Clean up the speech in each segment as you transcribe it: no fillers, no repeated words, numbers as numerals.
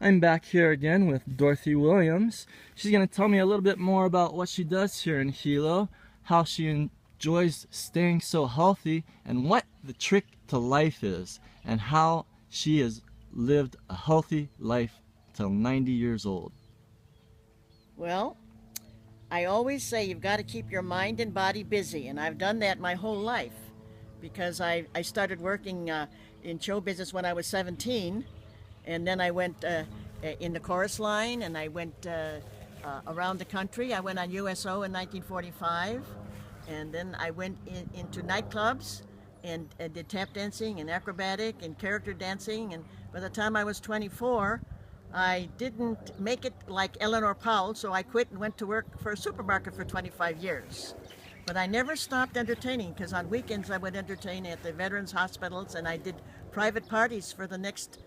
I'm back here again with Dorothy Williams. She's going to tell me a little bit more about what she does here in Hilo, how she enjoys staying so healthy, and what the trick to life is, and how she has lived a healthy life till 90 years old. Well, I always say you've got to keep your mind and body busy, and I've done that my whole life because I started working in show business when I was 17, and then I went in the chorus line, and I went around the country. I went on USO in 1945, and then I went into nightclubs and did tap dancing and acrobatic and character dancing, and by the time I was 24, I didn't make it like Eleanor Powell, so I quit and went to work for a supermarket for 25 years. But I never stopped entertaining, because on weekends I would entertain at the veterans hospitals, and I did private parties for the next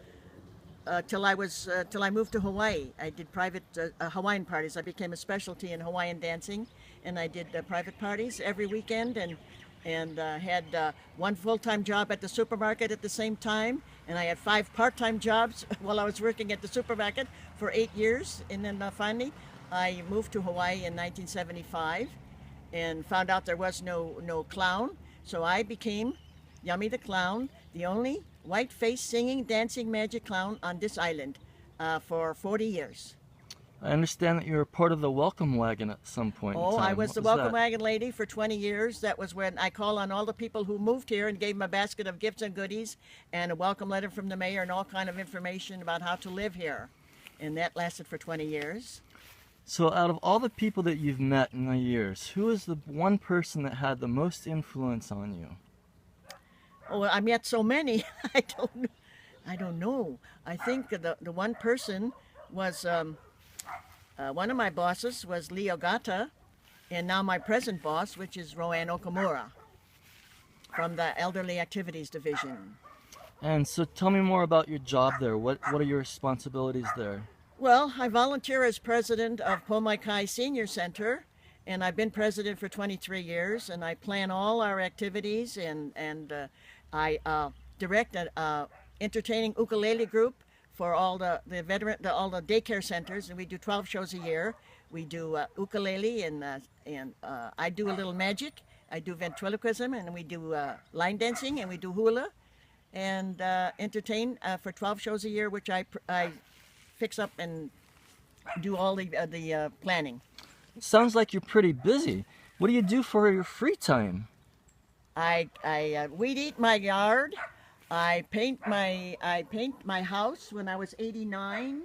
till I moved to Hawaii. I did private Hawaiian parties. I became a specialty in Hawaiian dancing, and I did private parties every weekend, and had one full-time job at the supermarket at the same time, and I had 5 part-time jobs while I was working at the supermarket for 8 years. And then finally I moved to Hawaii in 1975 and found out there was no clown, so I became Yummy the Clown, the only white-faced singing, dancing magic clown on this island for 40 years. I understand that you were part of the Welcome Wagon at some point in Oh, time. I was the Welcome Wagon lady for 20 years. That was when I called on all the people who moved here and gave them a basket of gifts and goodies and a welcome letter from the mayor and all kind of information about how to live here. And that lasted for 20 years. So out of all the people that you've met in the years, who is the one person that had the most influence on you? Oh, I met so many. I don't know. I think the one person was one of my bosses was Leo Gata, and now my present boss, which is Roanne Okamura from the Elderly Activities Division. And so tell me more about your job there. What are your responsibilities there? Well, I volunteer as president of Pomaikai Senior Center, and I've been president for 23 years, and I plan all our activities, and I direct an entertaining ukulele group for all the daycare centers, and we do 12 shows a year. We do ukulele, and I do a little magic. I do ventriloquism, and we do line dancing, and we do hula, and entertain for 12 shows a year, which I fix up and do all the planning. Sounds like you're pretty busy. What do you do for your free time? I weed eat my yard. I paint my house. When I was 89,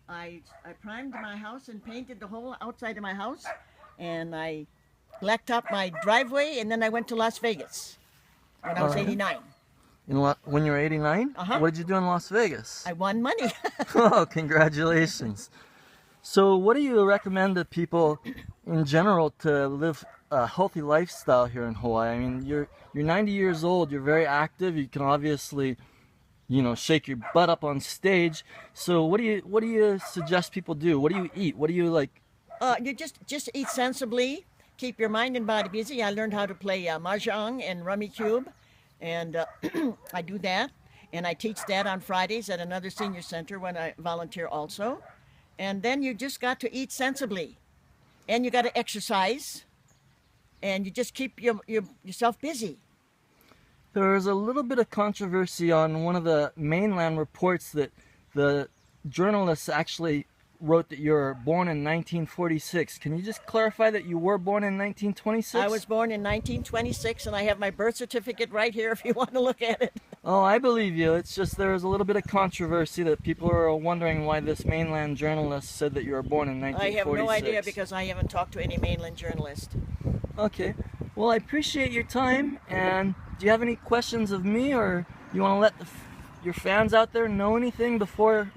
I primed my house and painted the whole outside of my house, and I blacktopped my driveway, and then I went to Las Vegas when I was 89. When you were 89? Uh-huh. What did you do in Las Vegas? I won money. Oh, congratulations. So what do you recommend to people in general to live a healthy lifestyle here in Hawaii? I mean, you're 90 years old, you're very active, you can obviously, shake your butt up on stage. So what do you suggest people do? What do you eat? What do you like? You just eat sensibly, keep your mind and body busy. I learned how to play mahjong and rummy cube, and I do that, and I teach that on Fridays at another senior center when I volunteer also. And then you just got to eat sensibly, and you got to exercise, and you just keep yourself busy. There was a little bit of controversy on one of the mainland reports that the journalists actually wrote that you were born in 1946. Can you just clarify that you were born in 1926? I was born in 1926, and I have my birth certificate right here if you want to look at it. Oh, I believe you. It's just there was a little bit of controversy that people are wondering why this mainland journalist said that you were born in 1946. I have no idea because I haven't talked to any mainland journalist. Okay. Well, I appreciate your time, and do you have any questions of me, or you want to let your fans out there know anything before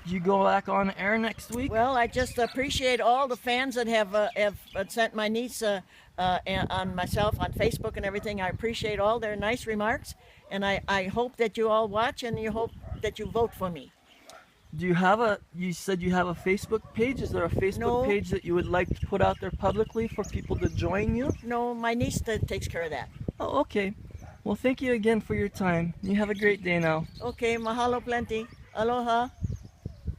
you go back on air next week? Well, I just appreciate all the fans that have sent my niece on myself on Facebook and everything. I appreciate all their nice remarks, and I hope that you all watch, and you hope that you vote for me. Do you said you have a Facebook page? Is there a Facebook page that you would like to put out there publicly for people to join you? No, my niece takes care of that. Oh, okay. Well, thank you again for your time. You have a great day now. Okay, mahalo plenty. Aloha.